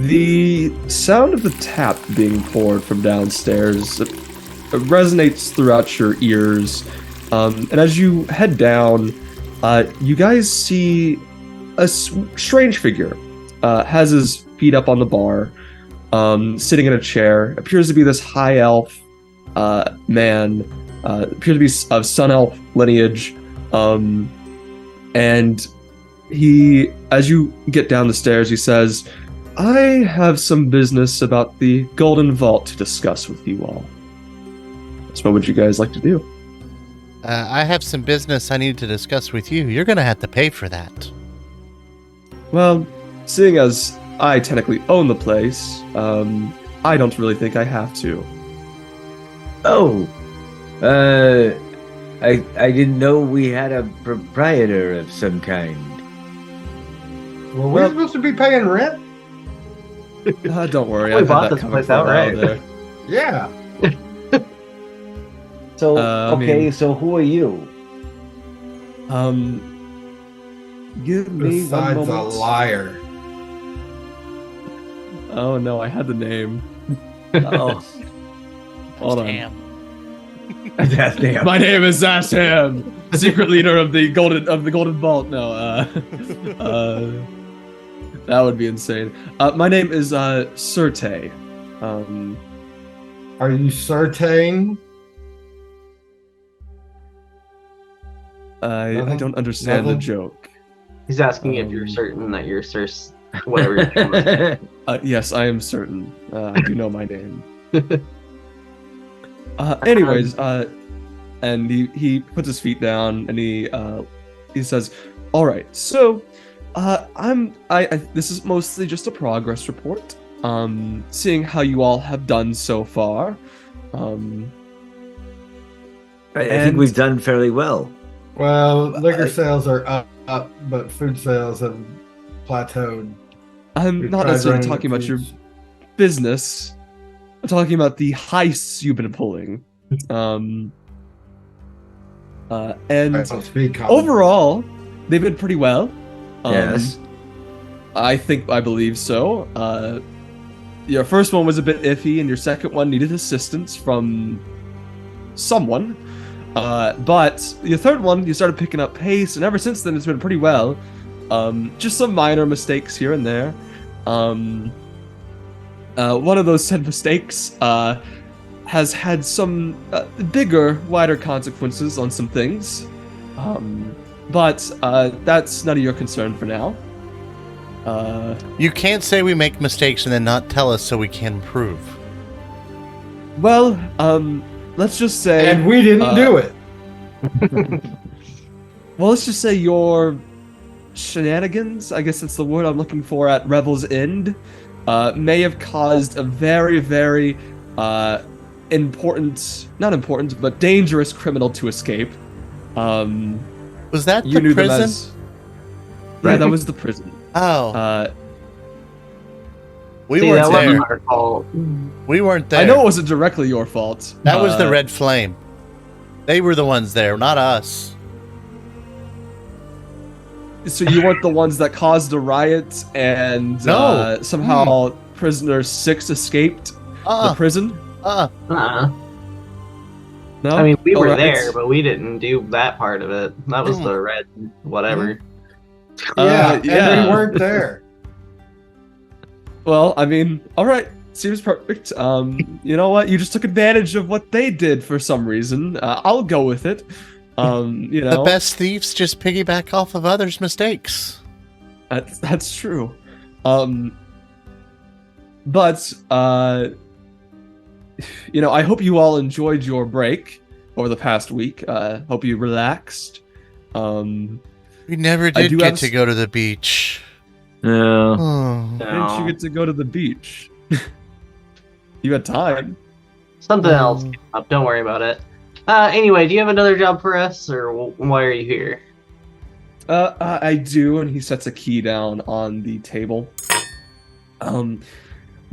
The sound of the tap being poured from downstairs resonates throughout your ears. And as you head down, you guys see a strange figure. Has his feet up on the bar, sitting in a chair. Appears to be this high elf man. Appears to be of sun elf lineage. And he, as you get down the stairs, he says, I have some business about the Golden Vault to discuss with you all. So what would you guys like to do? I have some business I need to discuss with you. You're going to have to pay for that. Well, seeing as I technically own the place, I don't really think I have to. Oh, I didn't know we had a proprietor of some kind. Were we supposed to be paying rent? Don't worry, We I've bought had that this coming place for a while outright. there. Yeah. So, I so who are you? Give me one Besides a moment. liar. Oh no, I had the name. Oh, Hold on. Damn. that's damn. My name is Zasham, secret leader of the Golden Vault. No, that would be insane. My name is Surte. Are you certain? I Nothing? don't understand the Nothing? joke. He's asking if you're certain that you're whatever your name was. Yes, I am certain. I do know my name. Anyways, and he puts his feet down and he says, "All right, so this is mostly just a progress report. Seeing how you all have done so far. I think we've done fairly well. Well, liquor sales are up, but food sales have plateaued. I'm We've not tried necessarily running talking the about your foods. business. I'm talking about the heists you've been pulling. I And don't speak common. overall, they've been pretty well. Yes. I believe so. Your first one was a bit iffy, and your second one needed assistance from someone. But your third one, you started picking up pace, and ever since then, it's been pretty well. Just some minor mistakes here and there. One of those said mistakes has had some bigger, wider consequences on some things. But that's none of your concern for now. You can't say we make mistakes and then not tell us so we can improve. Well, let's just say... And we didn't do it. Well, let's just say your shenanigans, I guess that's the word I'm looking for, at Revel's End, may have caused a very, very not important, but dangerous criminal to escape. Was that You the knew prison? them as... Yeah, that was the prison. Oh, we See, weren't that there. wasn't our fault. We weren't there. I know it wasn't directly your fault. That was the Red Flame. They were the ones there, not us. So you weren't the ones that caused the riot, and No. somehow prisoner 6 escaped the prison? Uh-uh. No? I mean, we were Alright. there, but we didn't do that part of it. That was the red whatever. Yeah, and yeah. we weren't there. Well, I mean, alright. Seems perfect. You know what? You just took advantage of what they did for some reason. I'll go with it. You know. The best thieves just piggyback off of others' mistakes. That's true. But you know, I hope you all enjoyed your break over the past week. Hope you relaxed. We never I did do get have to go to the beach. No. Oh. Didn't you get to go to the beach? You had time. Something else came up. Don't worry about it. Anyway, do you have another job for us, or why are you here? I do, and he sets a key down on the table. One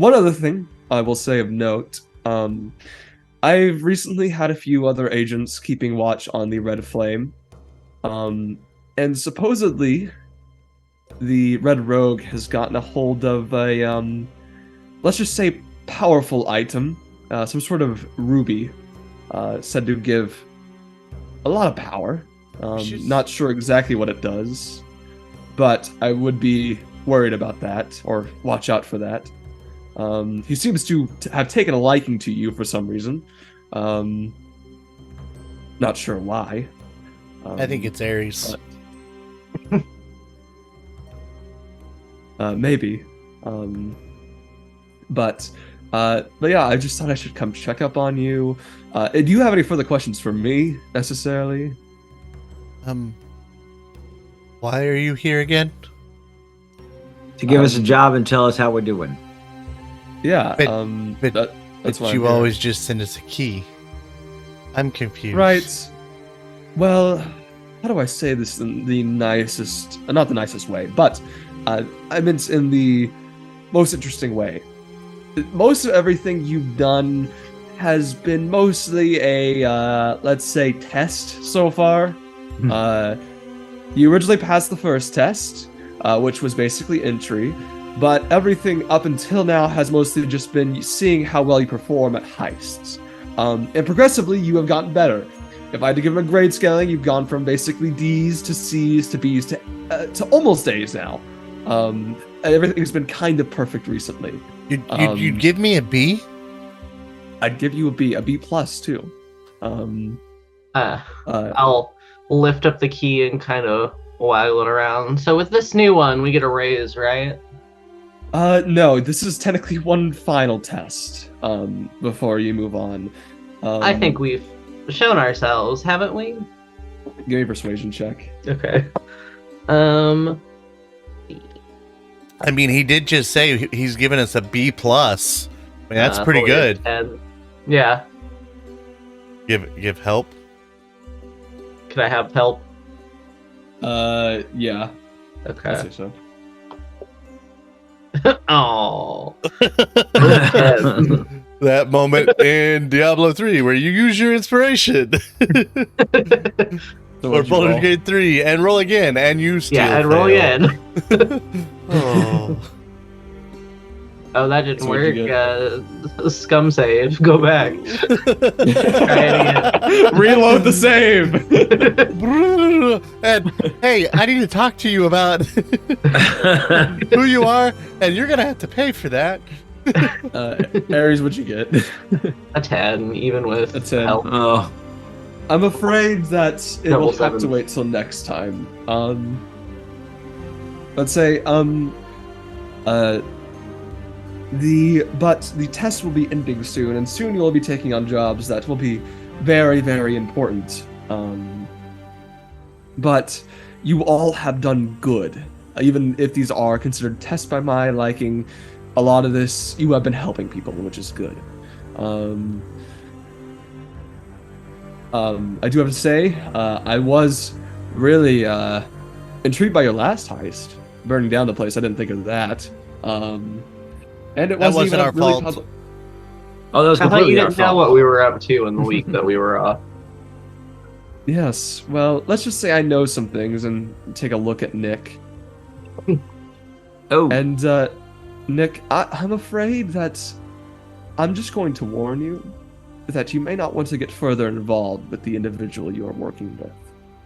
other thing I will say of note, I've recently had a few other agents keeping watch on the Red Flame, and supposedly the Red Rogue has gotten a hold of let's just say, powerful item, some sort of ruby, said to give a lot of power. Not sure exactly what it does, but I would be worried about that, or watch out for that. He seems to have taken a liking to you for some reason. Not sure why. I think it's Aries. Maybe. But yeah, I just thought I should come check up on you. Do you have any further questions for me, necessarily? Why are you here again? To give us a job and tell us how we're doing. But Yeah, that's why you I'm here. always just send us a key. I'm confused. Right. Well, how do I say this in the nicest, not the nicest way, but I meant in the most interesting way. Most of everything you've done has been mostly a, let's say, test so far. You originally passed the first test, which was basically entry, but everything up until now has mostly just been seeing how well you perform at heists. And progressively, you have gotten better. If I had to give him a grade scaling, you've gone from basically D's to C's to B's to almost A's now. Everything's been kind of perfect recently. You'd give me a B? I'd give you a B plus too. I'll lift up the key and kind of waggle it around. So with this new one, we get a raise, right? No, this is technically one final test before you move on. I think we've shown ourselves, haven't we? Give me a persuasion check. Okay. I mean, he did just say he's given us a B plus. I mean, that's pretty probably a good. 10. Yeah. Give help. Could I have help? Yeah. I'd Okay. say so. Oh. That moment in Diablo 3 where you use your inspiration. So Or what'd you Baldur's roll? Gate 3 and roll again and you still Yeah, and roll fail. again. Oh. Oh, that didn't So work. what'd you Scum save. Go back. Try it again. Reload the save. And hey, I need to talk to you about who you are, and you're gonna have to pay for that. Aries, what'd you get? A 10, even with A 10. help. Oh, I'm afraid that it Double will have to sevens. wait till next time. Let's say, the test will be ending soon, and soon you'll be taking on jobs that will be very, very important. But you all have done good. Even if these are considered tests by my liking, a lot of this, you have been helping people, which is good. I do have to say, I was really intrigued by your last heist, burning down the place. I didn't think of that. And it That wasn't wasn't even our really fault. public. oh, that was I thought completely you our didn't know fault. what we were up to in the week that we were off. Yes, well, let's just say I know some things and take a look at Nick. Oh, And Nick, I'm afraid that I'm just going to warn you that you may not want to get further involved with the individual you are working with.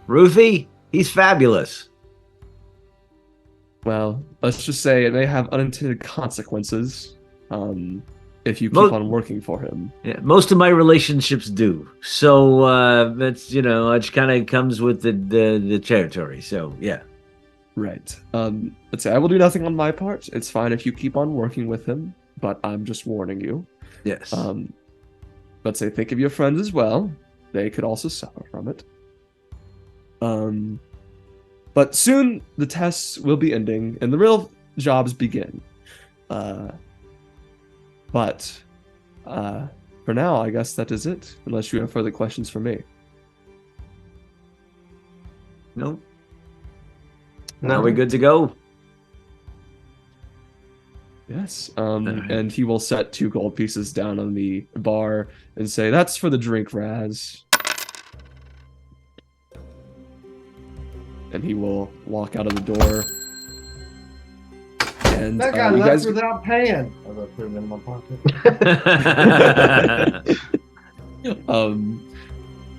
Rufy, he's fabulous. Well, let's just say it may have unintended consequences if you keep on working for him. Yeah, most of my relationships do. So that's it kind of comes with the territory. So yeah. Right. Let's say I will do nothing on my part. It's fine if you keep on working with him, but I'm just warning you. Yes. Let's say think of your friends as well. They could also suffer from it. But soon the tests will be ending and the real jobs begin. But for now, I guess that is it. Unless you have further questions for me. No. No. Are we good to go? Yes. Alright. And he will set 2 gold pieces down on the bar and say, "That's for the drink, Razz." And he will walk out of the door. And That guy you left guys, without paying. I put it in my pocket.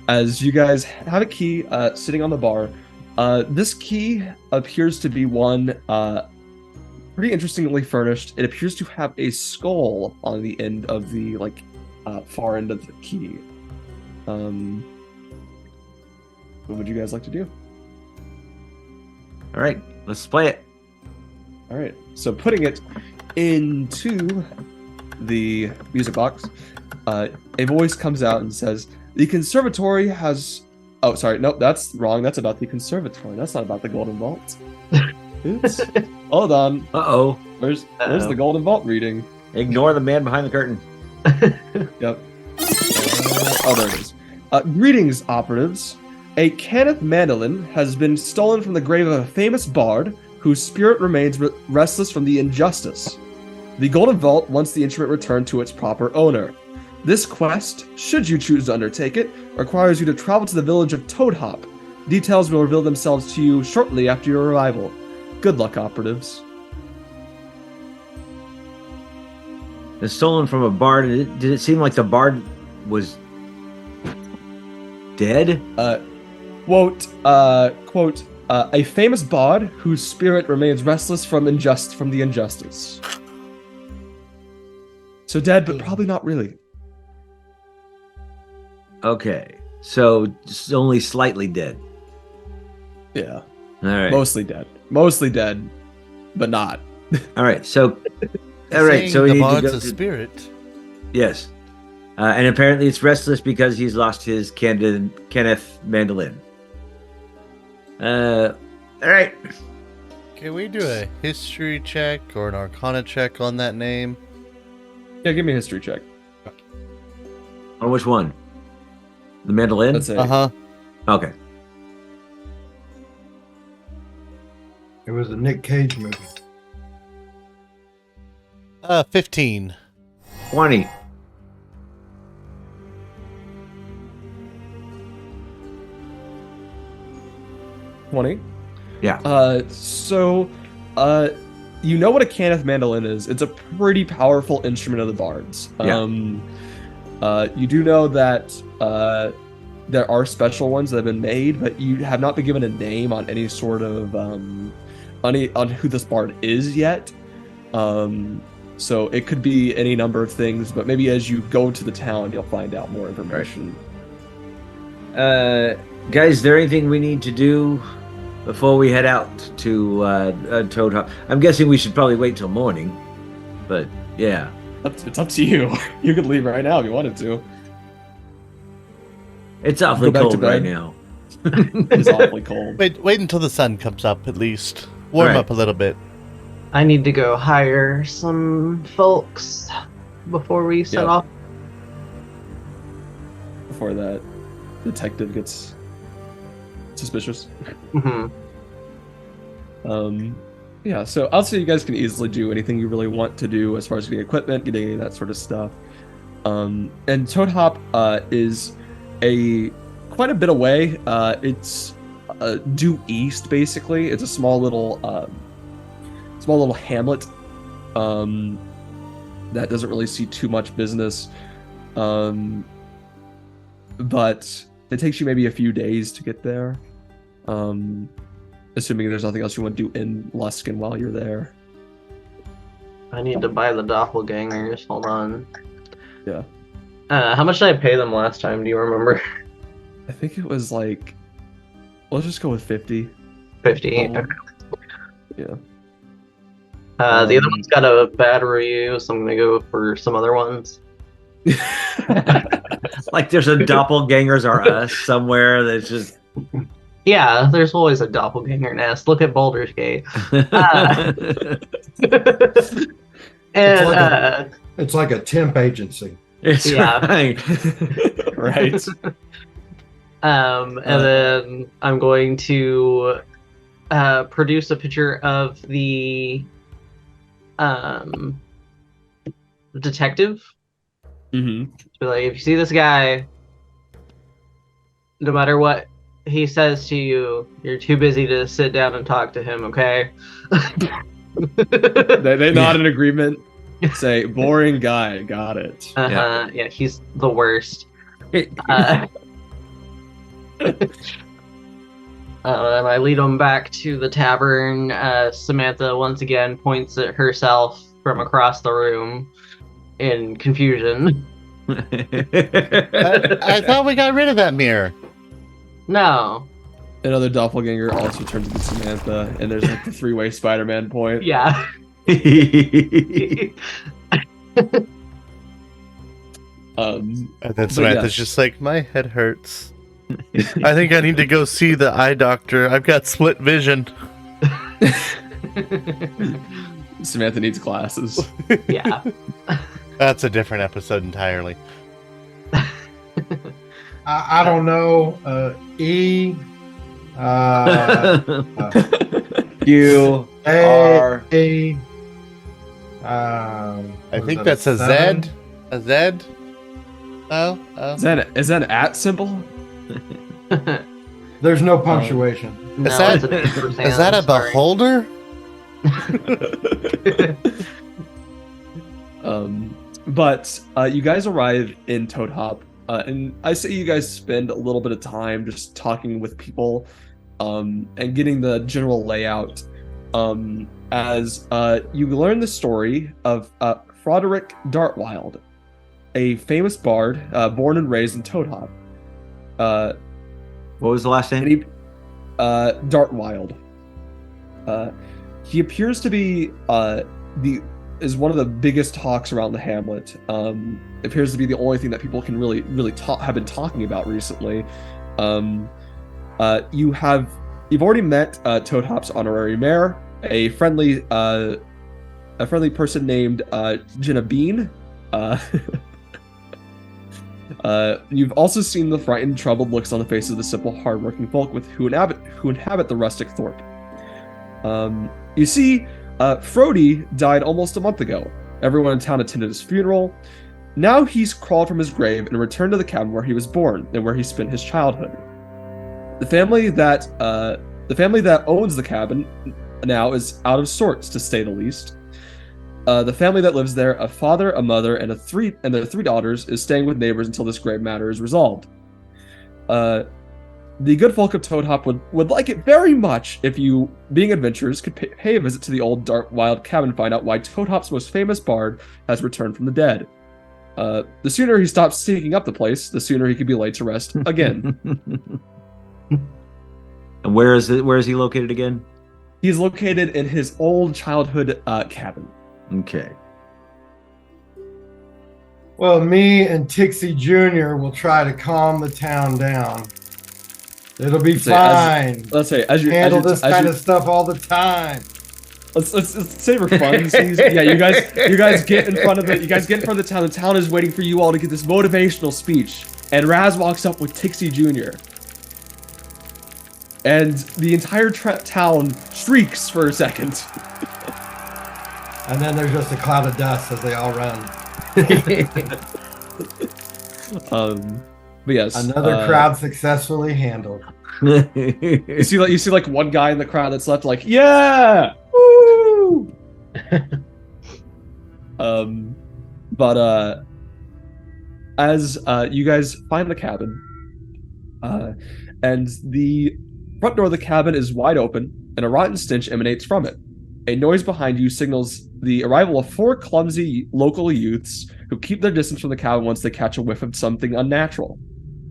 as you guys have a key sitting on the bar, this key appears to be one pretty interestingly furnished. It appears to have a skull on the end of the far end of the key. What would you guys like to do? All right, let's play it. All right, so putting it into the music box, a voice comes out and says, "The conservatory has." Oh, sorry, nope, that's wrong. That's about the conservatory. That's not about the Golden Vault. Oops. Hold on. Uh-oh. Where's the Golden Vault reading? Ignore the man behind the curtain. Yep. Oh, there it is. Greetings, operatives. A Kenneth mandolin has been stolen from the grave of a famous bard whose spirit remains restless from the injustice. The Golden Vault wants the instrument returned to its proper owner. This quest, should you choose to undertake it, requires you to travel to the village of Toadhop. Details will reveal themselves to you shortly after your arrival. Good luck, operatives. It's stolen from a bard. Did it seem like the bard was dead? Quote, a famous bard whose spirit remains restless from the injustice. So dead, but probably not really. Okay, so just only slightly dead. Yeah. All right. Mostly dead, but not. All right. So, all right. So we the need to bard's go a to, spirit. yes, and apparently it's restless because he's lost his Kenneth mandolin. All right. Can we do a history check or an arcana check on that name? Yeah, give me a history check. On which one? The mandolin. That's it. Okay. It was a Nick Cage movie. 15. 20. Yeah. So, you know what a Kenneth mandolin is? It's a pretty powerful instrument of the bards. Yeah. You do know that there are special ones that have been made, but you have not been given a name on any sort of on who this bard is yet. So it could be any number of things, but maybe as you go to the town, you'll find out more information. Guys, is there anything we need to do before we head out to Toadhop? I'm guessing we should probably wait till morning, but yeah. It's up to you. You could leave right now if you wanted to. It's awfully Go back to cold right bed. now. It's awfully cold. Wait until the sun comes up at least. Warm Right. up a little bit. I need to go hire some folks before we set Yeah. off. Before that detective gets suspicious. Hmm. Yeah, so I'll say you guys can easily do anything you really want to do as far as getting equipment, getting any of that sort of stuff. And Toadhop is quite a bit away. It's due east, basically. It's a small little hamlet that doesn't really see too much business. But it takes you maybe a few days to get there. Assuming there's nothing else you want to do in Luskin while you're there. I need to buy the doppelgangers. Hold on. Yeah. How much did I pay them last time? Do you remember? I think it was like, let's just go with 50. 50. Um, Okay. Yeah. The other one's got a bad review, so I'm gonna go for some other ones. Like there's a doppelgangers are us somewhere that's just. Yeah, there's always a doppelganger nest. Look at Baldur's Gate. And It's like a temp agency. It's Yeah. right. Right. and then I'm going to produce a picture of the detective. Mm-hmm. Be like, if you see this guy, no matter what he says to you, you're too busy to sit down and talk to him, okay? They nod in agreement. Say, boring guy. Got it. Yeah, he's the worst. I lead them back to the tavern. Samantha once again points at herself from across the room in confusion. I thought we got rid of that mirror. No. Another doppelganger also turns to Samantha, and there's like the three-way Spider-Man point. Yeah. And then Samantha's just like, my head hurts. I think I need to go see the eye doctor. I've got split vision. Samantha needs glasses. Yeah. That's a different episode entirely. I don't know. E. You are. A. I think that's a Z. A Z. Oh. Is that an at symbol? There's no punctuation. No, Is that- it's an ampersand, Is that a sorry. beholder? But you guys arrive in Toad Hop, and I say you guys spend a little bit of time just talking with people, and getting the general layout, as you learn the story of Froderick Dartwild, a famous bard, born and raised in Toad Hop. What was the last name? And he, Dartwild. He appears to be is one of the biggest talks around the hamlet. Appears to be the only thing that people can really have been talking about recently. You've already met Toad Hop's honorary mayor, a friendly person named Jenna Bean. You've also seen the frightened, troubled looks on the faces of the simple, hardworking folk who inhabit the rustic thorp. You see, Frody died almost a month ago. Everyone in town attended his funeral. Now he's crawled from his grave and returned to the cabin where he was born and where he spent his childhood. The family that owns the cabin now is out of sorts, to say the least. The family that lives there, a father, a mother, and their three daughters, is staying with neighbors until this grave matter is resolved. The good folk of Toad Hop would like it very much if you, being adventurers, could pay a visit to the old Dartwild cabin and find out why Toad Hop's most famous bard has returned from the dead. The sooner he stops sneaking up the place, the sooner he could be laid to rest again. And where is he located again? He's located in his old childhood cabin. Okay. Well, me and Tixie Jr. will try to calm the town down. It'll be fine. Let's say as you handle this kind of stuff all the time. Let's say for fun. Yeah, you guys get in front of it. You guys get in front of the town. The town is waiting for you all to get this motivational speech. And Razz walks up with Tixie Jr. And the entire town shrieks for a second. And then there's just a cloud of dust as they all run. But yes, another crowd successfully handled. You see like one guy in the crowd that's left like, yeah, woo. But as you guys find the cabin, and the front door of the cabin is wide open, and a rotten stench emanates from it. A noise behind you signals the arrival of 4 clumsy local youths who keep their distance from the cabin once they catch a whiff of something unnatural.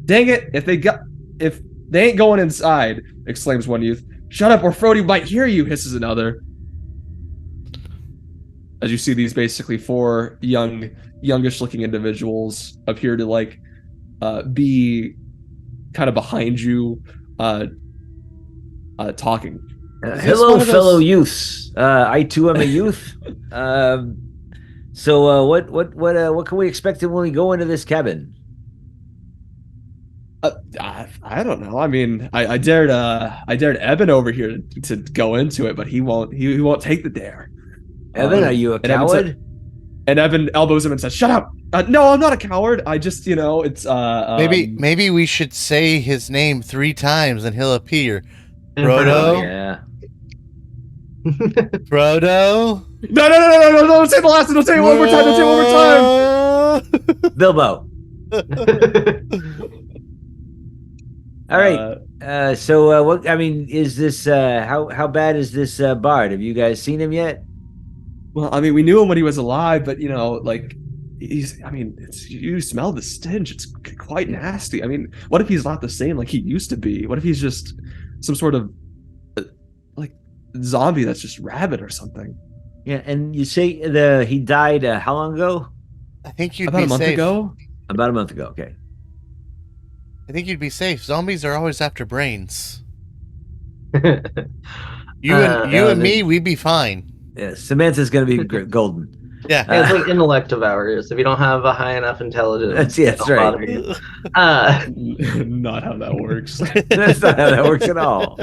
Dang it! If they ain't going inside, exclaims one youth. Shut up, or Frody might hear you, hisses another. As you see these basically 4 youngish-looking individuals appear to be kind of behind you, talking. Hello, fellow youths. I too am a youth. So what can we expect when we go into this cabin? I don't know. I mean, I dared Eben over here to go into it, but he won't take the dare. Eben, are you a coward? And Eben elbows him and says, "Shut up! No, I'm not a coward. I just, it's maybe we should say his name 3 times and he'll appear. Frodo, Yeah. Frodo. No! Don't say the last one. Don't say it one more time. Don't say it one more time. Bilbo. All right. So what? I mean, is this how bad is this bard? Have you guys seen him yet? Well, I mean, we knew him when he was alive, but like he's. I mean, you smell the stench. It's quite nasty. I mean, what if he's not the same like he used to be? What if he's just some sort of like zombie that's just rabid or something? Yeah, and you say he died how long ago? I think you'd About be a month safe. ago. About a month ago. Okay. I think you'd be safe. Zombies are always after brains. You and me, we'd be fine. Yeah, Samantha's gonna be golden. Yeah. It's like intellect of ours. If you don't have a high enough intelligence, that's right. Not how that works. That's not how that works at all.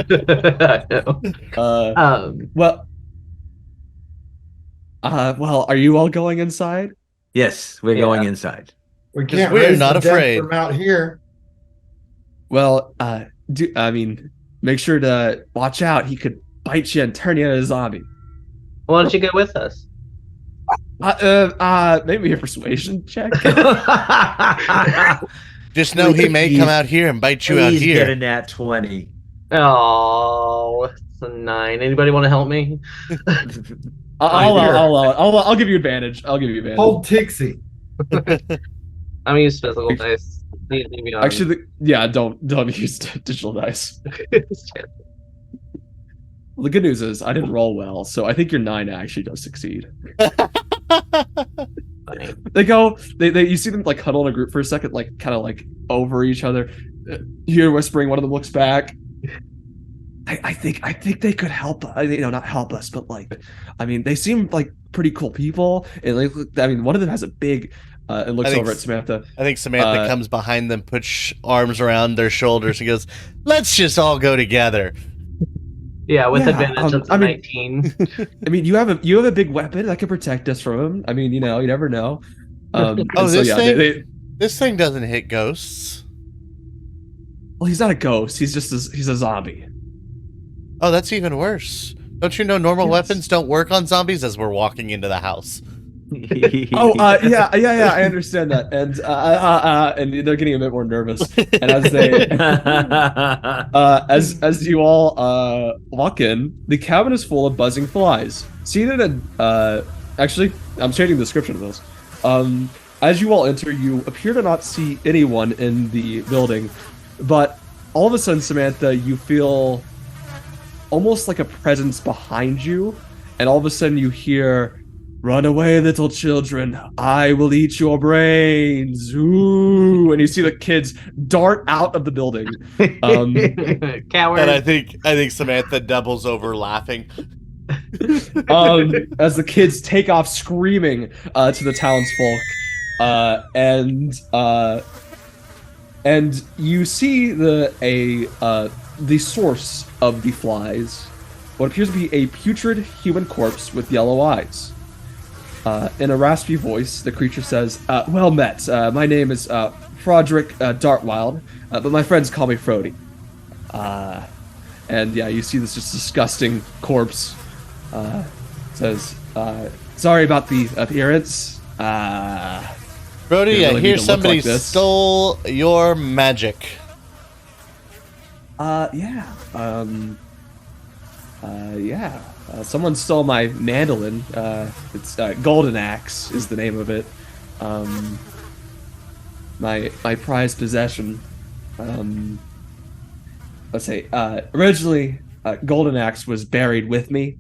Well, are you all going inside? Yes, we're going inside. We can't. We're raise not the dead afraid. from out here. Well, make sure to watch out. He could bite you and turn you into a zombie. Why don't you go with us? Maybe a persuasion check. Just know he may come out here and bite you out Please here. get a nat 20. Oh, it's a 9. Anybody want to help me? I'll give you advantage. I'll give you advantage. Hold Tixie. I'm gonna use physical dice. Leave me on. Actually, don't use digital dice. Well, the good news is I didn't roll well, so I think your 9 actually does succeed. You see them like huddle in a group for a second, like kind of like over each other. You hear whispering. One of them looks back. I think they could help. Not help us, but like, I mean, they seem like pretty cool people. And one of them has a big. And looks over at Samantha. I think Samantha comes behind them, puts arms around their shoulders, and goes, "Let's just all go together." Yeah, with advantage, that's a 19. I mean, you have a big weapon that can protect us from him. I mean, you never know. This thing doesn't hit ghosts. Well, he's not a ghost. He's a zombie. Oh, that's even worse. Don't you know normal weapons don't work on zombies? As we're walking into the house. Yeah, I understand that, and they're getting a bit more nervous, and as they, as you all walk in, the cabin is full of buzzing flies. Seated and actually, I'm changing the description of those. As you all enter, you appear to not see anyone in the building, but all of a sudden, Samantha, you feel almost like a presence behind you, and all of a sudden you hear, "Run away, little children. I will eat your brains." Ooh. And you see the kids dart out of the building. Coward. And I think Samantha doubles over laughing. As the kids take off screaming to the townsfolk. And you see the source of the flies. What appears to be a putrid human corpse with yellow eyes. In a raspy voice, the creature says, "Well met. My name is Froderick Dartwild, but my friends call me Frody." And yeah, you see this just disgusting corpse. Says, "Sorry about the appearance. Brody, I really hear need to look somebody like this." stole your magic. Yeah. Yeah. Someone stole my mandolin. It's Golden Axe is the name of it. My prized possession. Let's say originally Golden Axe was buried with me.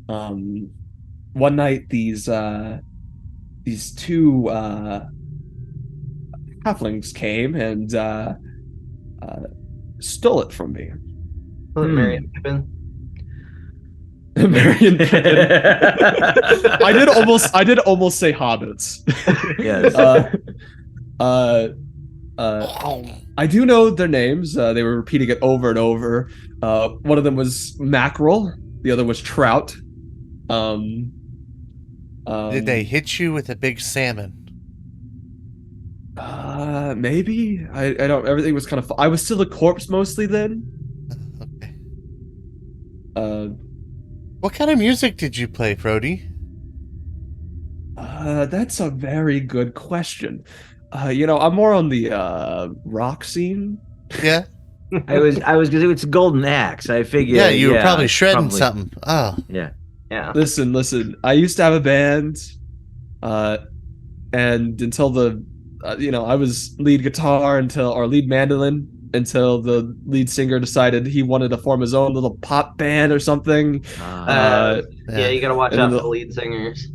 One night these two halflings came and stole it from me. Marion Pippin. Marion Pippin. I did almost say hobbits. Yes. I do know their names. They were repeating it over and over. One of them was mackerel. The other was trout. Did they hit you with a big salmon? Maybe. I don't. Everything was kind of. I was still a corpse mostly then. Okay. What kind of music did you play, Frody? That's a very good question. I'm more on the rock scene. Yeah. I was gonna say it's a golden axe. I figured. Yeah, you were probably it's shredding something. Oh. Yeah. Yeah. Listen. I used to have a band, and until I was lead guitar or lead mandolin until the lead singer decided he wanted to form his own little pop band or something. Yeah, you gotta watch and out then for the lead singers.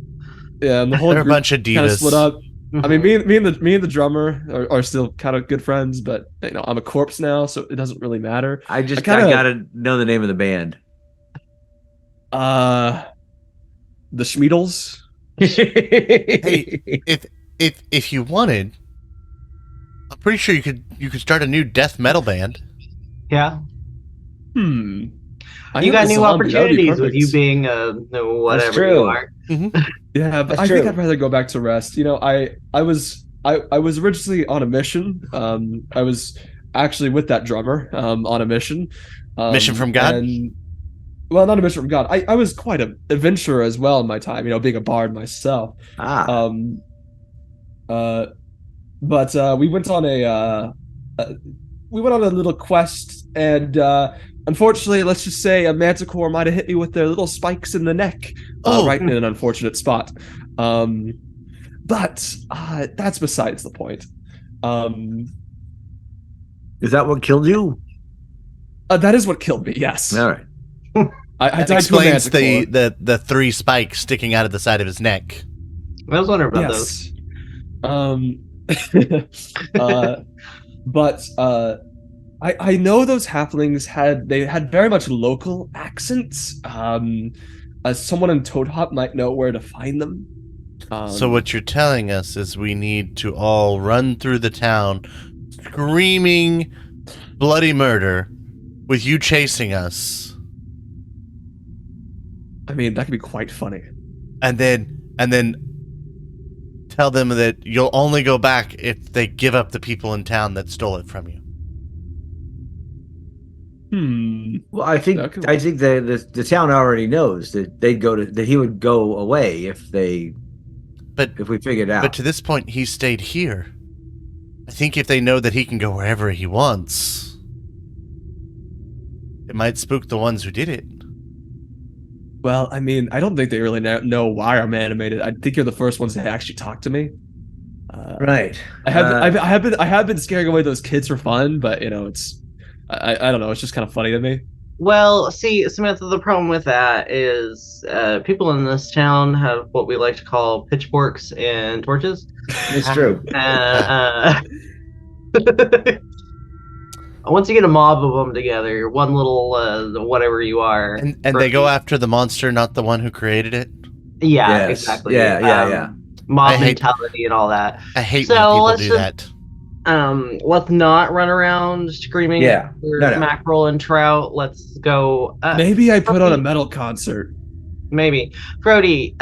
Yeah, and the whole They're a group bunch of kind of split divas. up. I mean, me and the drummer are still kind of good friends, but I'm a corpse now, so it doesn't really matter. I gotta know the name of the band. The Schmeedles. Hey, if you wanted, I'm pretty sure you could start a new death metal band. Yeah. I You have got a new zombie, that would be opportunities with you perfect. being whatever true. you are. Yeah, but That's I think true. I'd rather go back to rest. I was originally on a mission. I was actually with that drummer on a mission. Mission from God? And well, not a mission from God. I was quite an adventurer as well in my time, being a bard myself. Ah. But we went on a little quest, and unfortunately, let's just say a manticore might have hit me with their little spikes in the neck, right in an unfortunate spot. But that's besides the point. Is that what killed you? That is what killed me. Yes. All right. I That died to a explains manticore. the 3 spikes sticking out of the side of his neck. I was wondering about those. Yes. But I know those halflings had very much local accents. Someone in Toad Hop might know where to find them. So what you're telling us is we need to all run through the town screaming bloody murder with you chasing us. I mean, that could be quite funny. And then tell them that you'll only go back if they give up the people in town that stole it from you. Well, I think the town already knows that he would go away if we figured out. But to this point, he stayed here. I think if they know that he can go wherever he wants, it might spook the ones who did it. Well, I mean, I don't think they really know why I'm animated. I think you're the first ones to actually talk to me. Right. I have been scaring away those kids for fun, but it's I don't know. It's just kind of funny to me. Well, see, Samantha, the problem with that is people in this town have what we like to call pitchforks and torches. It's true. Once you get a mob of them together, one little whatever you are, and they go after the monster, not the one who created it. Yeah, Yes. exactly. Yeah. Mob mentality and all that. I hate when people do that. Let's not run around screaming Yeah. for No. mackerel and trout. Let's go. Maybe I put on a metal concert. Maybe. Frody,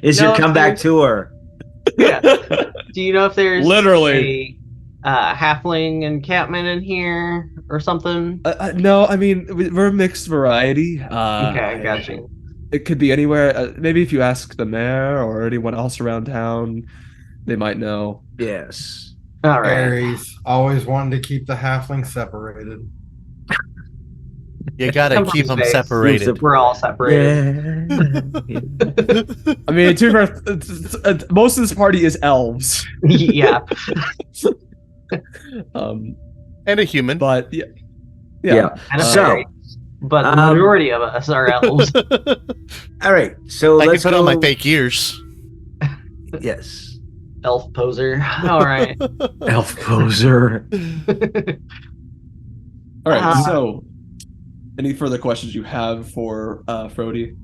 Is your comeback tour? yeah. Do you know if there's Literally a halfling encampment in here or something? No, I mean, we're a mixed variety. Okay, got you. It could be anywhere. Maybe if you ask the mayor or anyone else around town, they might know. Yes. All right. Aries always wanted to keep the halflings separated. You gotta keep them Space. separated. We're all separated. I mean, to be fair, most of this party is elves. Yeah. And a human. But yeah. And a So, fairy. But the majority of us are elves. all right. So I let's can put go. on my fake ears. Yes. Elf poser. All right. Elf poser. All right. So, any further questions you have for Frody?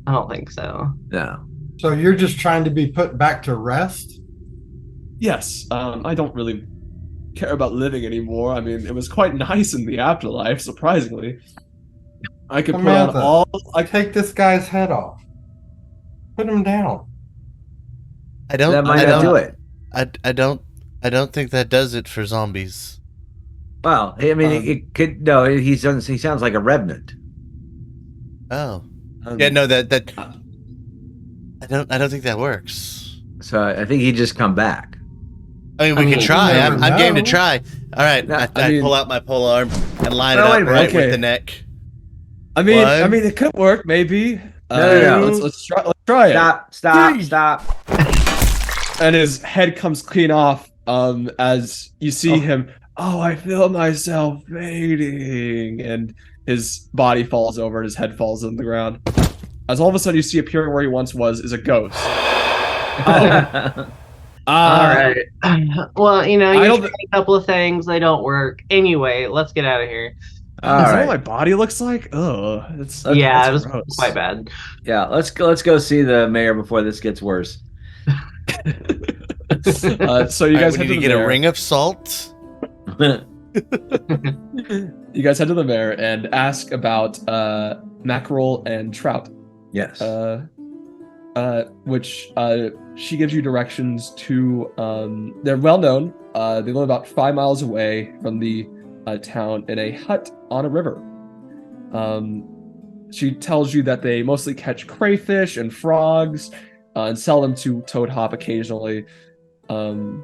I don't think so. No. So you're just trying to be put back to rest? Yes. I don't really care about living anymore. I mean, it was quite nice in the afterlife, surprisingly. I could put on Samantha, all. I take this guy's head off. Put him down. That might not do it. I don't think that does it for zombies. Well, I mean, it could. No, he sounds like a revenant. Oh. Um, Yeah, no, that I don't think that works. So I think he'd just come back. I mean, we can mean, try. you I'm never game to know. try. All right, No, I mean- pull out my pole arm and line it Oh, wait up a minute. right with Okay. the neck. I mean, One. it could work maybe. No. Let's try it. Stop. Three. Stop. And his head comes clean off. As you see him. Oh, I feel myself fading, and his body falls over, and his head falls on the ground. As all of a sudden, you see appearing where he once was is a ghost. All right. Well, you I you don't tried a couple of things, they don't work. Anyway, let's get out of here. All is that right. what my body looks like? Ugh, it's Yeah, that's it was gross. quite bad. Yeah, let's go see the mayor before this gets worse. So you All right, guys we head need to to the get a mayor. ring of salt. You guys head to the mayor and ask about mackerel and trout. Yes. Which she gives you directions to. They're well known. They live about 5 miles away from the town in a hut on a river. She tells you that they mostly catch crayfish and frogs and sell them to Toad Hop occasionally. And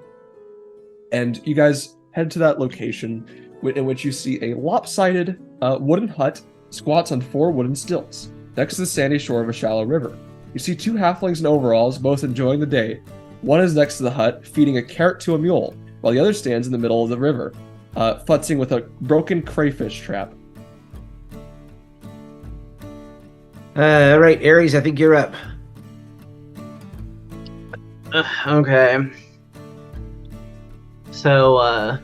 you guys head to that location in which you see a lopsided wooden hut squats on 4 wooden stilts next to the sandy shore of a shallow river. You see 2 halflings in overalls, both enjoying the day. One is next to the hut, feeding a carrot to a mule, while the other stands in the middle of the river, futzing with a broken crayfish trap. All right, Aries, I think you're up. Okay. So,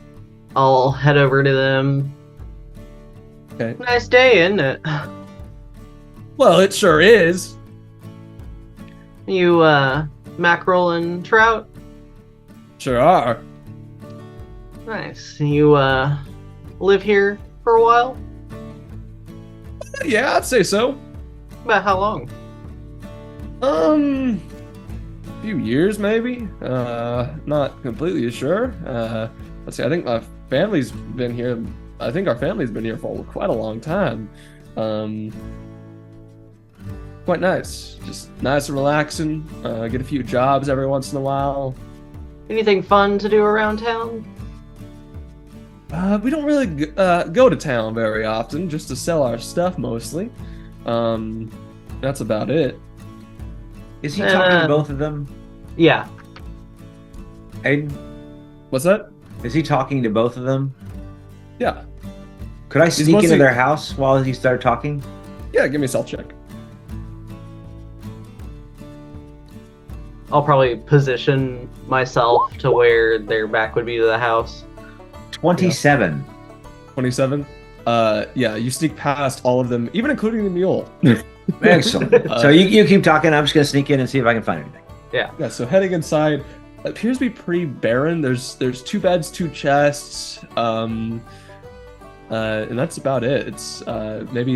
I'll head over to them. Okay. Nice day, isn't it? Well, it sure is. You, mackerel and trout? Sure are. Nice. You, live here for a while? Yeah, I'd say so. About how long? A few years maybe. Not completely sure. Let's see. I think my family's been here. I think our family's been here for quite a long time. Quite nice. Just nice and relaxing. Get a few jobs every once in a while. Anything fun to do around town? We don't really go to town very often, just to sell our stuff mostly. That's about it. Is he talking to both of them? Yeah. Aiden, What's that? is he talking to both of them? Yeah. Could I sneak into mostly- their house while he started talking? Yeah, give me a stealth check. I'll probably position myself to where their back would be to the house. 27. 27. Yeah, you sneak past all of them, even including the mule. Excellent. So you keep talking. I'm just gonna sneak in and see if I can find anything. Yeah, so heading inside appears to be pretty barren. There's 2 beds, 2 chests, and that's about it. It's maybe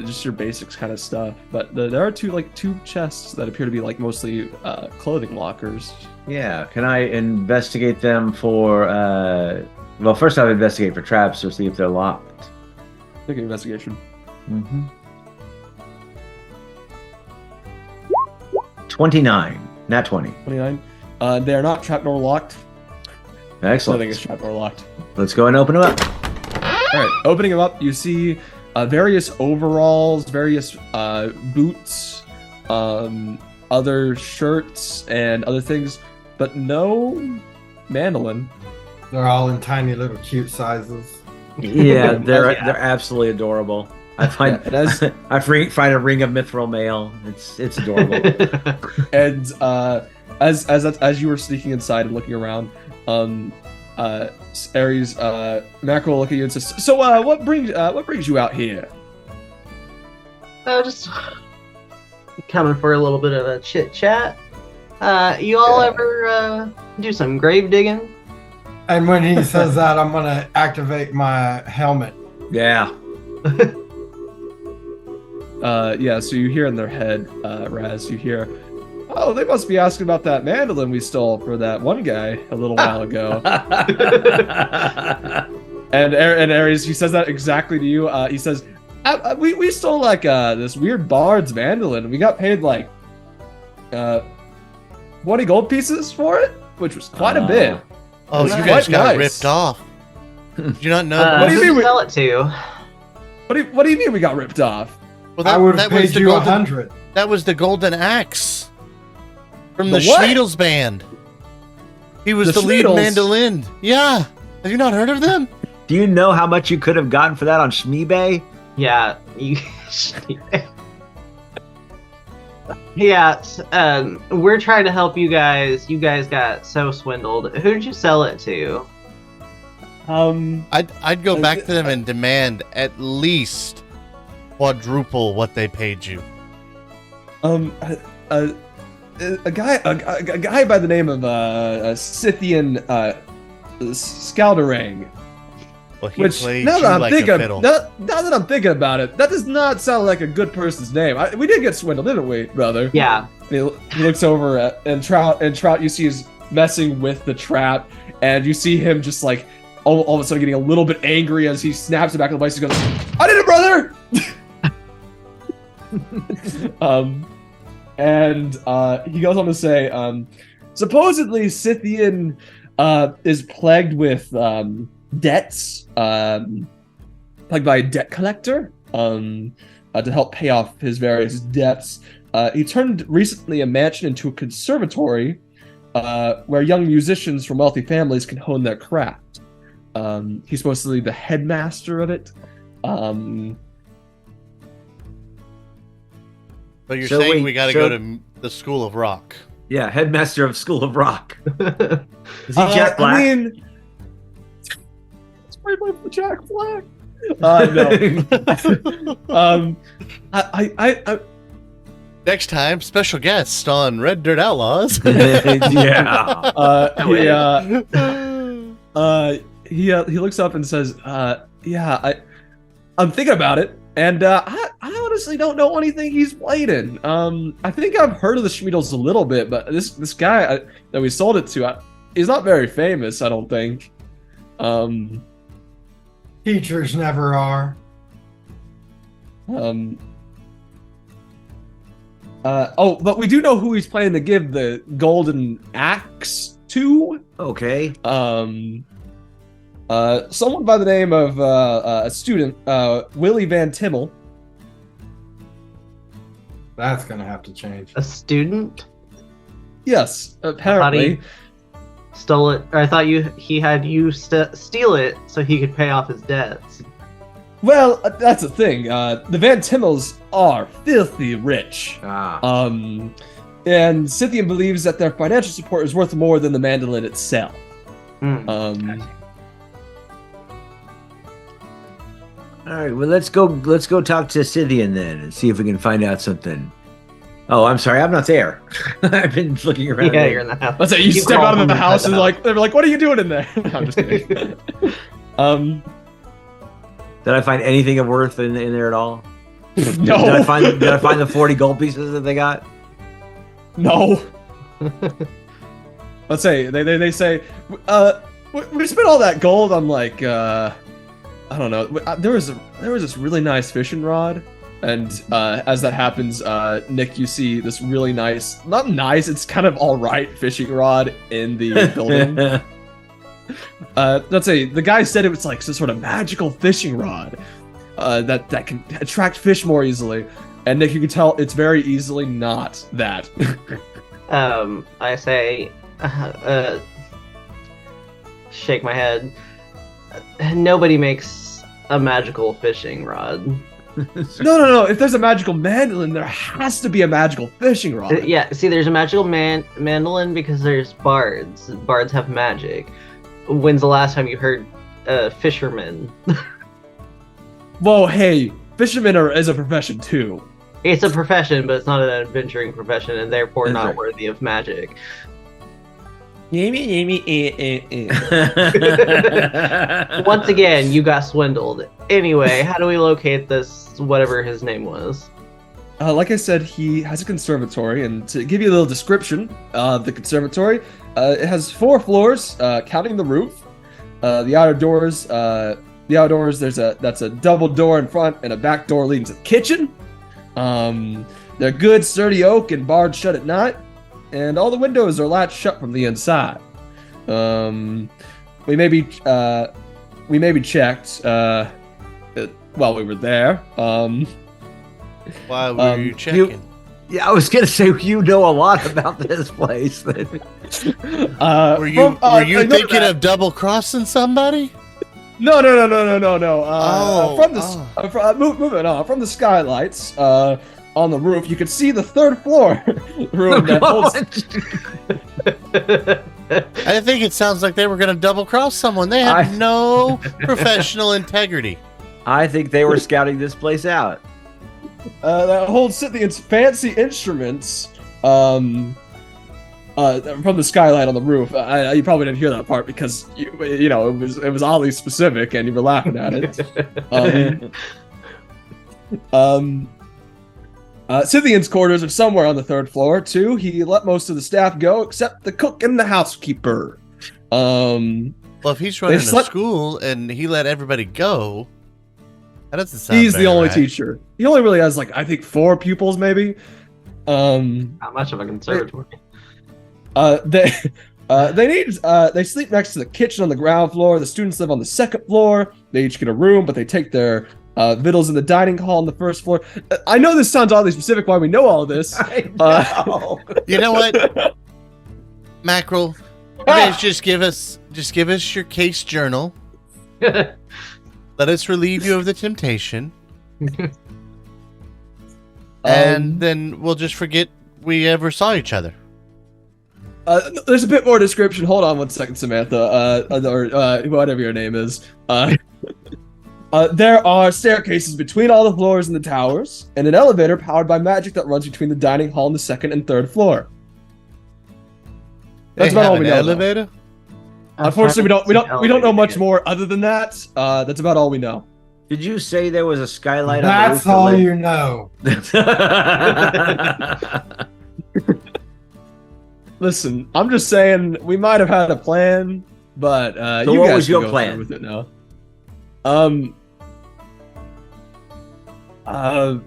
just your basics kind of stuff. But there are 2 chests that appear to be mostly clothing lockers. Yeah. Can I investigate them for? Well, first I'll investigate for traps to see if they're locked. Make an investigation. Mm-hmm. 29. Not 20. 29. They are not trapped nor locked. Excellent. Nothing is trapped nor locked. Let's go and open them up. All right, opening them up, you see various overalls, various boots, other shirts, and other things, but no mandolin. They're all in tiny little cute sizes. Yeah, they're Yeah. they're absolutely adorable. I find Yeah, and as- I find a ring of mithril mail. It's adorable. And as you were sneaking inside and looking around, Aries, Mackerel will look at you and says, "So, what brings you out here?" Just coming for a little bit of a chit chat. You all ever do some grave digging? And when he says that, I'm gonna activate my helmet. Yeah. Yeah, so you hear in their head, Razz, you hear, Oh, they must be asking about that mandolin we stole for that one guy a little while ago. And Aries, he says that exactly to you. He says, we stole like this weird bard's mandolin. We got paid like 20 gold pieces for it, which was quite a bit. Oh, It's you quite guys got nice. ripped off. Did you not know? What do you who'd mean we- sell it to? What do you mean we got ripped off? Well, I would have that was paid the you golden, 100. That was the golden axe from the, The what? Schmeedles band. He was The the lead Schmeedles? mandolin. Yeah. Have you not heard of them? Do you know how much you could have gotten for that on Shmeebay? Yeah, you. Yeah, we're trying to help you guys. You guys got so swindled. Who did you sell it to? I'd go back to them and demand at least quadruple what they paid you. A guy by the name of Scythian Scalderang. Well, he Which played now you that I'm like thinking, a fiddle. now that I'm thinking about it, that does not sound like a good person's name. We did get swindled, didn't we, brother? Yeah. And he looks over at and Trout. You see is messing with the trap, and you see him just like all of a sudden getting a little bit angry as he snaps the back of the bicycle. Goes, "I did it, brother!" And he goes on to say, supposedly Scythian is plagued with debts, plagued by a debt collector, to help pay off his various debts. He turned recently a mansion into a conservatory, where young musicians from wealthy families can hone their craft. He's supposedly the headmaster of it. But you're So saying wait, we got to so- go to the School of Rock. Yeah, headmaster of School of Rock. Is he Jack Black? I mean, it's right like the Jack Black. No. I Next time, special guest on Red Dirt Outlaws. he looks up and says, "Yeah, I'm thinking about it, and I honestly don't know anything he's played in. I think I've heard of the Schmeedles a little bit, but this guy that we sold it to, he's not very famous. I don't think. Teachers never are. But we do know who he's planning to give the golden axe to. Okay. Someone by the name of a student, Willie Van Timmel. That's gonna have to change. A student Yes, apparently. stole it. Or I thought he had you steal it so he could pay off his debts. Well, that's the thing. The Van Timmels are filthy rich. And Scythian believes that their financial support is worth more than the mandolin itself. Hmm. All right. Well, let's go talk to Scythian then and see if we can find out something. Oh, I'm sorry, I'm not there. I've been looking around. Yeah, there. you're in the house. Let's say you step crawl out of from the inside house the and house. they're like, what are you doing in there? I'm just kidding. Did I find anything of worth in there at all? No. Did I find the 40 gold pieces that they got? No. Let's say they say, we spent all that gold on like I don't know. There was this really nice fishing rod, and as that happens, Nick, you see this really nice, not nice, it's kind of all right fishing rod in the building. Let's say the guy said it was like some sort of magical fishing rod that can attract fish more easily. And Nick, you can tell it's very easily not that. I say, shake my head. Nobody makes a magical fishing rod. No. If there's a magical mandolin, there has to be a magical fishing rod. Yeah, see, there's a magical mandolin because there's bards. Bards have magic. When's the last time you heard fishermen? Whoa, hey, fishermen is a profession too. It's a profession, but it's not an adventuring profession, and therefore That's not right. worthy of magic. Once again, you got swindled. Anyway, how do we locate this, whatever his name was? like I said, he has a conservatory, and to give you a little description of the conservatory, it has 4 floors, counting the roof. The outdoors, that's a double door in front and a back door leading to the kitchen. They're good, sturdy oak and barred shut at night, and all the windows are latched shut from the inside. We maybe checked while we were there. Why were you checking? Yeah, I was gonna say you know a lot about this place. Were you thinking of double crossing somebody? No. Moving on from the skylights on the roof, you can see the 3rd floor room that holds. I think it sounds like they were going to double cross someone. They have no professional integrity. I think they were scouting this place out. That holds Scythian's fancy instruments from the skylight on the roof. You probably didn't hear that part because it was oddly specific and you were laughing at it. Scythian's quarters are somewhere on the 3rd floor too. He let most of the staff go except the cook and the housekeeper. Well, if he's running a school and he let everybody go, that doesn't sound He's the only right. teacher. He only really has I think 4 pupils maybe. Not much of a conservatory. They sleep next to the kitchen on the ground floor. The students live on the 2nd floor. They each get a room, but they take their victuals in the dining hall on the 1st floor. I know this sounds oddly specific why we know all this. I know. You know what, Mackerel? You guys just give us your case journal. Let us relieve you of the temptation. And then we'll just forget we ever saw each other. There's a bit more description. Hold on one second, Samantha, or whatever your name is. There are staircases between all the floors in the towers, and an elevator powered by magic that runs between the dining hall and the 2nd and 3rd floor. That's about all we know. Elevator? Unfortunately, we don't know much more other than that. That's about all we know. Did you say there was a skylight That's on the roof? That's all you know. Listen, I'm just saying we might have had a plan, but So you what guys was can your go plan? through with it now. I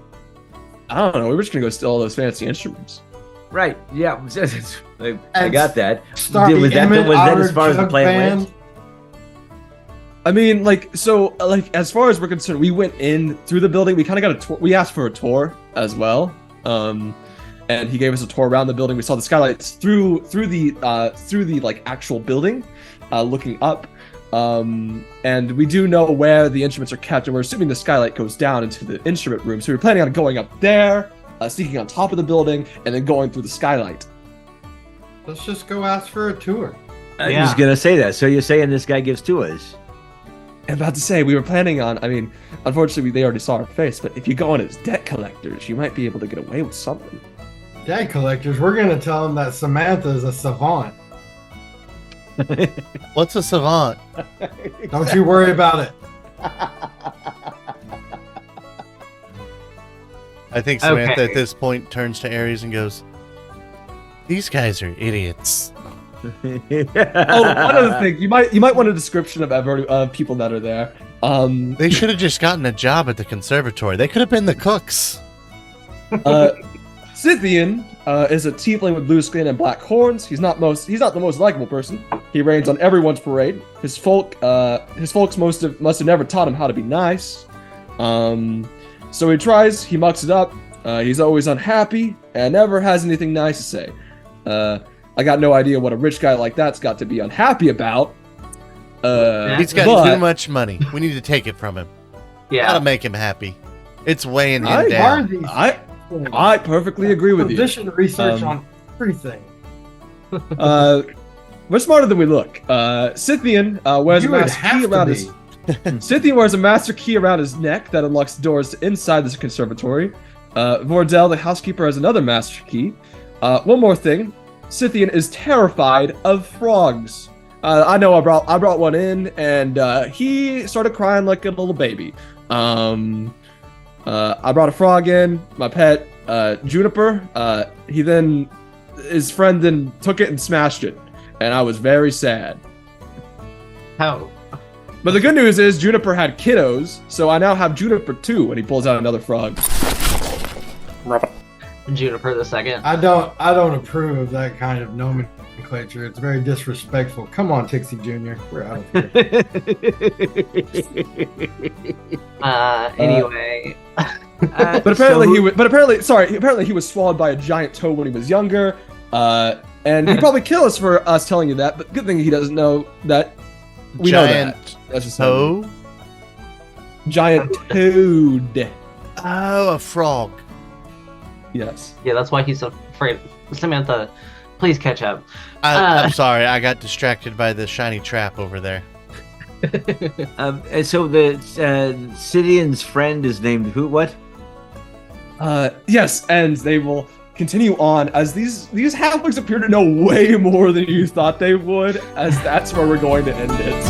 don't know. We were just gonna go steal all those fancy instruments. Right. Yeah. I got that. Start Was the that Emmett as far as the Jug plan Band. went? I mean, as far as we're concerned, we went in through the building. We kind of got a tour. We asked for a tour as well. And he gave us a tour around the building. We saw the skylights through the actual building, looking up. And we do know where the instruments are kept, and we're assuming the skylight goes down into the instrument room. So we were planning on going up there, sneaking on top of the building, and then going through the skylight. Let's just go ask for a tour. I was gonna say that. So you're saying this guy gives tours? I'm about to say, we were planning on, unfortunately, they already saw our face, but if you go on as debt collectors, you might be able to get away with something. Debt collectors, we're going to tell them that Samantha is a savant. What's a savant? Don't you worry about it. I think Samantha Okay. at this point turns to Aries and goes, "These guys are idiots." Oh, one other thing, you might want a description of people that are there. They should have just gotten a job at the conservatory. They could have been the cooks. Scythian is a tiefling with blue skin and black horns. He's not the most likable person. He rains on everyone's parade. His folks must have never taught him how to be nice. So he tries, he mucks it up. He's always unhappy and never has anything nice to say. I got no idea what a rich guy like that's got to be unhappy about. He's got too much money. We need to take it from him. Yeah. Gotta make him happy. It's weighing him Why are down. these I perfectly agree with you. position research on everything? We're smarter than we look. Scythian wears a You would master have key to around be. his. Scythian wears a master key around his neck that unlocks doors to inside this conservatory. Vordell, the housekeeper, has another master key. One more thing. Scythian is terrified of frogs. I know I brought one in, and he started crying like a little baby. I brought a frog in, my pet. Juniper, his friend then took it and smashed it, and I was very sad. How? But the good news is Juniper had kiddos, so I now have Juniper 2, and he pulls out another frog. Juniper the second. I don't approve of that kind of nomenclature. It's very disrespectful. Come on, Tixie Jr. We're out of here. Anyway. But apparently he was swallowed by a giant toad when he was younger. And he'd probably kill us for us telling you that, but good thing he doesn't know that. We know that. That's just toad? Giant toad. Oh, a frog. Yes. Yeah, that's why he's so afraid. Samantha, please catch up. I'm sorry, I got distracted by the shiny trap over there. And so the Scythian's friend is named who? What? Yes, and they will continue on as these halflings appear to know way more than you thought they would, as that's where we're going to end it.